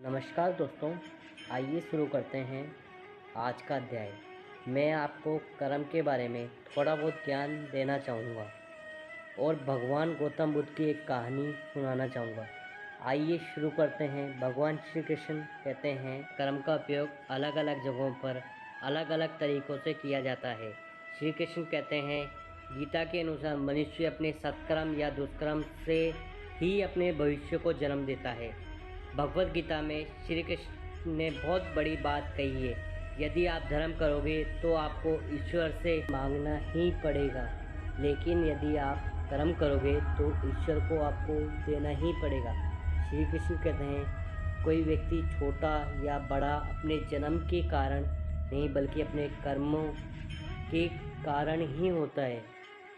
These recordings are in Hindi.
नमस्कार दोस्तों, आइए शुरू करते हैं आज का अध्याय। मैं आपको कर्म के बारे में थोड़ा बहुत ज्ञान देना चाहूँगा और भगवान गौतम बुद्ध की एक कहानी सुनाना चाहूँगा। आइए शुरू करते हैं। भगवान श्री कृष्ण कहते हैं कर्म का उपयोग अलग अलग जगहों पर अलग अलग तरीक़ों से किया जाता है। श्री कृष्ण कहते हैं गीता के अनुसार मनुष्य अपने सत्कर्म या दुष्कर्म से ही अपने भविष्य को जन्म देता है। भगवत गीता में श्री कृष्ण ने बहुत बड़ी बात कही है, यदि आप धर्म करोगे तो आपको ईश्वर से मांगना ही पड़ेगा, लेकिन यदि आप कर्म करोगे तो ईश्वर को आपको देना ही पड़ेगा। श्री कृष्ण कहते हैं कोई व्यक्ति छोटा या बड़ा अपने जन्म के कारण नहीं बल्कि अपने कर्मों के कारण ही होता है।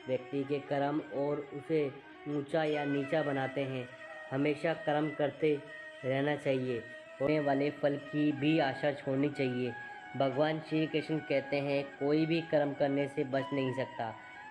व्यक्ति के कर्म और उसे ऊंचा या नीचा बनाते हैं। हमेशा कर्म करते रहना चाहिए, होने वाले फल की भी आशा छोड़नी चाहिए। भगवान श्री कृष्ण कहते हैं कोई भी कर्म करने से बच नहीं सकता।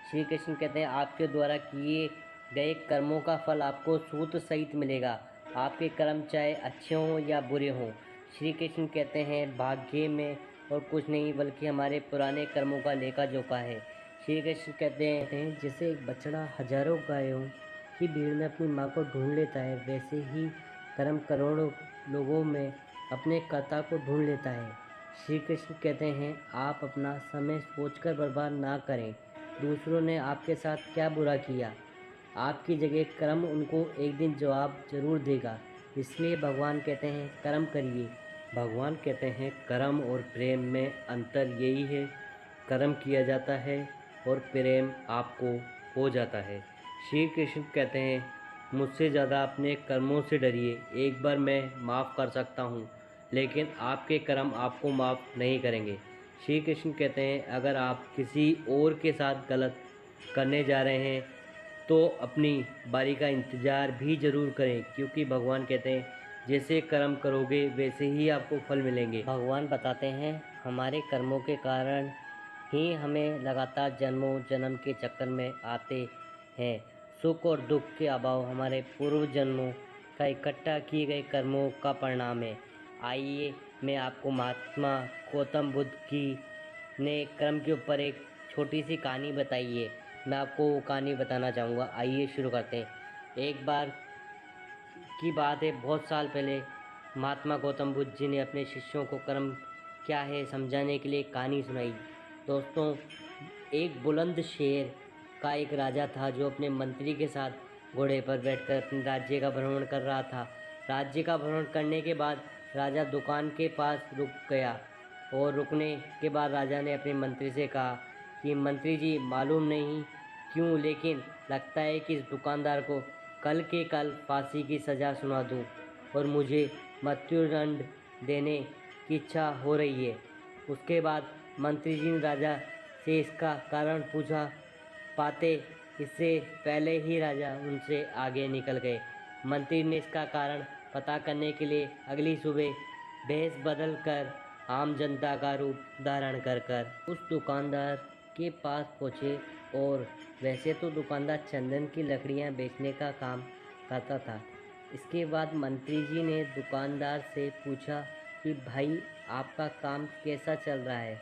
श्री कृष्ण कहते हैं आपके द्वारा किए गए कर्मों का फल आपको सूत्र सहित मिलेगा, आपके कर्म चाहे अच्छे हों या बुरे हों। श्री कृष्ण कहते हैं भाग्य में और कुछ नहीं बल्कि हमारे पुराने कर्मों का लेखा जोखा है। श्री कृष्ण कहते हैं जैसे एक बछड़ा हजारों गायों की भीड़ में अपनी माँ को ढूंढ लेता है, वैसे ही कर्म करोड़ों लोगों में अपने कर्ता को ढूंढ लेता है। श्री कृष्ण कहते हैं आप अपना समय सोचकर बर्बाद ना करें। दूसरों ने आपके साथ क्या बुरा किया, आपकी जगह कर्म उनको एक दिन जवाब जरूर देगा। इसलिए भगवान कहते हैं कर्म करिए। भगवान कहते हैं कर्म और प्रेम में अंतर यही है, कर्म किया जाता है और प्रेम आपको हो जाता है। श्री कृष्ण कहते हैं मुझसे ज़्यादा अपने कर्मों से डरिए। एक बार मैं माफ़ कर सकता हूँ, लेकिन आपके कर्म आपको माफ़ नहीं करेंगे। श्री कृष्ण कहते हैं अगर आप किसी और के साथ गलत करने जा रहे हैं तो अपनी बारी का इंतज़ार भी ज़रूर करें, क्योंकि भगवान कहते हैं जैसे कर्म करोगे वैसे ही आपको फल मिलेंगे। भगवान बताते हैं हमारे कर्मों के कारण ही हमें लगातार जन्मों जन्म के चक्कर में आते हैं। सुख और दुख के अभाव हमारे पूर्व जन्मों का इकट्ठा किए गए कर्मों का परिणाम है। आइए मैं आपको महात्मा गौतम बुद्ध की ने कर्म के ऊपर एक छोटी सी कहानी बताई है। मैं आपको वो कहानी बताना चाहूँगा। आइए शुरू करते हैं। एक बार की बात है, बहुत साल पहले महात्मा गौतम बुद्ध जी ने अपने शिष्यों को कर्म क्या है समझाने के लिए एक कहानी सुनाई। दोस्तों, एक बुलंद शेर का एक राजा था जो अपने मंत्री के साथ घोड़े पर बैठकर अपने राज्य का भ्रमण कर रहा था। राज्य का भ्रमण करने के बाद राजा दुकान के पास रुक गया और रुकने के बाद राजा ने अपने मंत्री से कहा कि मंत्री जी, मालूम नहीं क्यों लेकिन लगता है कि इस दुकानदार को कल के कल फांसी की सज़ा सुना दूं और मुझे मृत्युदंड देने की इच्छा हो रही है। उसके बाद मंत्री जी ने राजा से इसका कारण पूछा। पाते इससे पहले ही राजा उनसे आगे निकल गए। मंत्री ने इसका कारण पता करने के लिए अगली सुबह भेष बदल कर आम जनता का रूप धारण कर उस दुकानदार के पास पहुँचे। और वैसे तो दुकानदार चंदन की लकड़ियाँ बेचने का काम करता था। इसके बाद मंत्री जी ने दुकानदार से पूछा कि भाई आपका काम कैसा चल रहा है।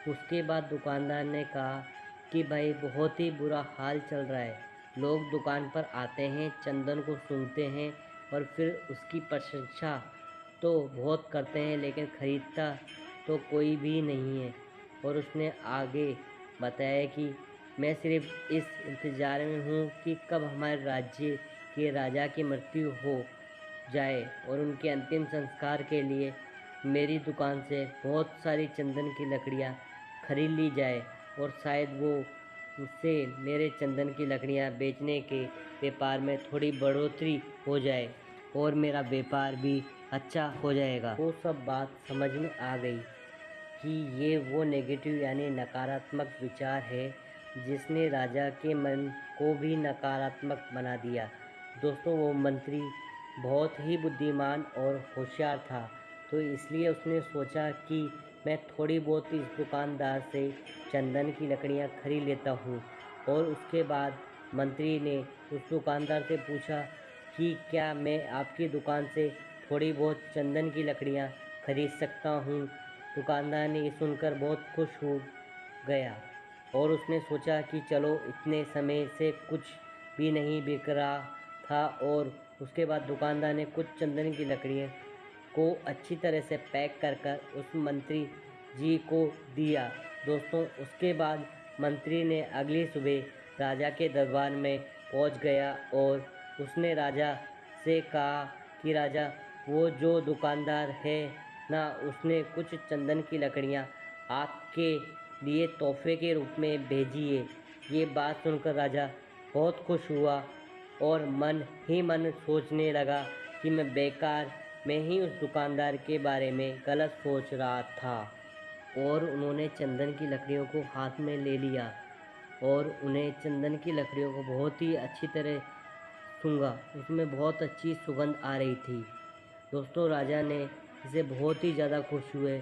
उसके बाद दुकानदार ने कहा कि भाई बहुत ही बुरा हाल चल रहा है। लोग दुकान पर आते हैं, चंदन को सूंघते हैं और फिर उसकी प्रशंसा तो बहुत करते हैं, लेकिन ख़रीदता तो कोई भी नहीं है। और उसने आगे बताया कि मैं सिर्फ इस इंतज़ार में हूँ कि कब हमारे राज्य के राजा की मृत्यु हो जाए और उनके अंतिम संस्कार के लिए मेरी दुकान से बहुत सारी चंदन की लकड़ियाँ खरीद ली जाए और शायद वो उससे मेरे चंदन की लकड़ियाँ बेचने के व्यापार में थोड़ी बढ़ोतरी हो जाए और मेरा व्यापार भी अच्छा हो जाएगा। वो सब बात समझ में आ गई कि ये वो नेगेटिव यानी नकारात्मक विचार है जिसने राजा के मन को भी नकारात्मक बना दिया। दोस्तों, वो मंत्री बहुत ही बुद्धिमान और होशियार था, तो इसलिए उसने सोचा कि मैं थोड़ी बहुत इस दुकानदार से चंदन की लकड़ियाँ खरीद लेता हूँ। और उसके बाद मंत्री ने उस दुकानदार से पूछा कि क्या मैं आपकी दुकान से थोड़ी बहुत चंदन की लकड़ियाँ खरीद सकता हूँ। दुकानदार ने ये सुनकर बहुत खुश हो गया और उसने सोचा कि चलो, इतने समय से कुछ भी नहीं बिक रहा था। और उसके बाद दुकानदार ने कुछ चंदन की लकड़ियों को अच्छी तरह से पैक कर कर उस मंत्री जी को दिया। दोस्तों, उसके बाद मंत्री ने अगली सुबह राजा के दरबार में पहुंच गया और उसने राजा से कहा कि राजा, वो जो दुकानदार है ना, उसने कुछ चंदन की लकड़ियाँ आपके लिए तोहफे के रूप में भेजी है। ये बात सुनकर राजा बहुत खुश हुआ और मन ही मन सोचने लगा कि मैं बेकार में ही उस दुकानदार के बारे में गलत सोच रहा था। और उन्होंने चंदन की लकड़ियों को हाथ में ले लिया और उन्हें चंदन की लकड़ियों को बहुत ही अच्छी तरह सूंघा। उसमें बहुत अच्छी सुगंध आ रही थी। दोस्तों, राजा ने इसे बहुत ही ज़्यादा खुश हुए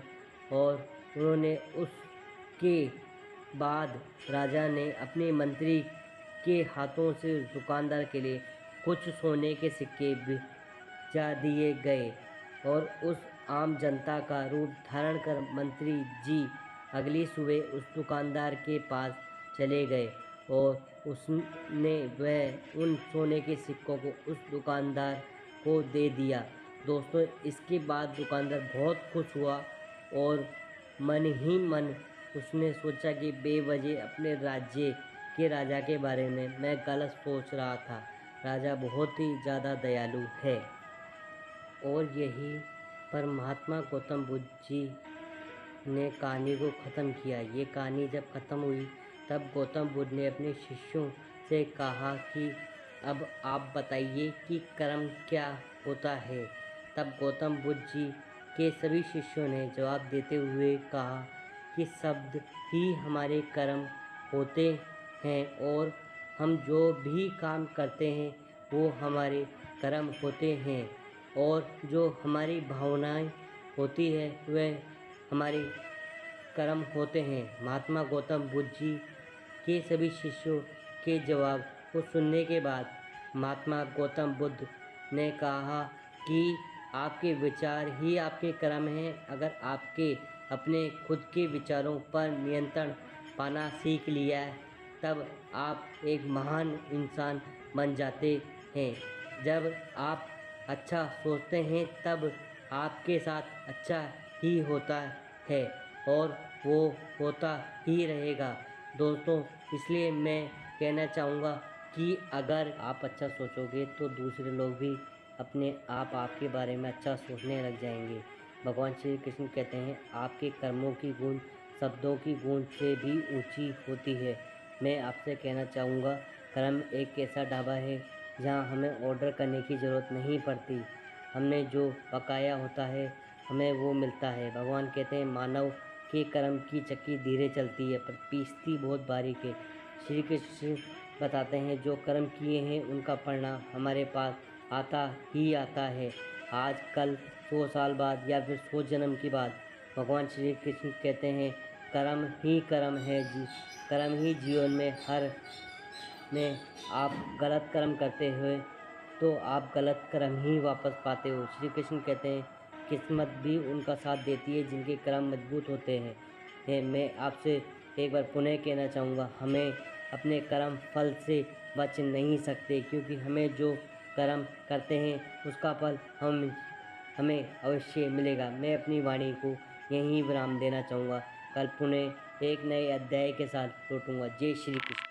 और उन्होंने उसके बाद राजा ने अपने मंत्री के हाथों से उस दुकानदार के लिए कुछ सोने के सिक्के भिजा दिए गए और उस आम जनता का रूप धारण कर मंत्री जी अगली सुबह उस दुकानदार के पास चले गए और उसने वह उन सोने के सिक्कों को उस दुकानदार को दे दिया। दोस्तों, इसके बाद दुकानदार बहुत खुश हुआ और मन ही मन उसने सोचा कि बेवजह अपने राज्य के राजा के बारे में मैं गलत सोच रहा था। राजा बहुत ही ज़्यादा दयालु है। और यही पर महात्मा गौतम बुद्ध जी ने कहानी को ख़त्म किया। ये कहानी जब ख़त्म हुई तब गौतम बुद्ध ने अपने शिष्यों से कहा कि अब आप बताइए कि कर्म क्या होता है। तब गौतम बुद्ध जी के सभी शिष्यों ने जवाब देते हुए कहा कि शब्द ही हमारे कर्म होते हैं और हम जो भी काम करते हैं वो हमारे कर्म होते हैं और जो हमारी भावनाएं होती है वह हमारे कर्म होते हैं। महात्मा गौतम बुद्ध जी के सभी शिष्यों के जवाब को सुनने के बाद महात्मा गौतम बुद्ध ने कहा कि आपके विचार ही आपके कर्म हैं। अगर आपके अपने खुद के विचारों पर नियंत्रण पाना सीख लिया है तब आप एक महान इंसान बन जाते हैं। जब आप अच्छा सोचते हैं तब आपके साथ अच्छा ही होता है और वो होता ही रहेगा। दोस्तों, इसलिए मैं कहना चाहूँगा कि अगर आप अच्छा सोचोगे तो दूसरे लोग भी अपने आप आपके बारे में अच्छा सोचने लग जाएंगे। भगवान श्री कृष्ण कहते हैं, आपके कर्मों की गूंज शब्दों की गूंज से भी ऊंची होती है। मैं आपसे कहना चाहूँगा, कर्म एक ऐसा ढाबा है जहाँ हमें ऑर्डर करने की ज़रूरत नहीं पड़ती। हमने जो पकाया होता है हमें वो मिलता है। भगवान कहते हैं, मानव के कर्म की चक्की धीरे चलती है पर पीसती बहुत बारीक है। श्री कृष्ण बताते हैं, जो कर्म किए हैं उनका परिणाम हमारे पास आता ही आता है। आज, कल, 100 साल बाद या फिर 100 जन्म के बाद। भगवान श्री कृष्ण कहते हैं, कर्म ही कर्म है। कर्म ही जीवन में हर में आप गलत कर्म करते हुए तो आप गलत कर्म ही वापस पाते हो। श्री कृष्ण कहते हैं, किस्मत भी उनका साथ देती है जिनके कर्म मजबूत होते हैं। मैं आपसे एक बार पुनः कहना चाहूँगा, हमें अपने कर्म फल से बच नहीं सकते क्योंकि हमें जो कर्म करते हैं उसका फल हमें अवश्य मिलेगा। मैं अपनी वाणी को यहीं विराम देना चाहूँगा। कल पुनः एक नए अध्याय के साथ लौटूँगा। जय श्री कृष्ण।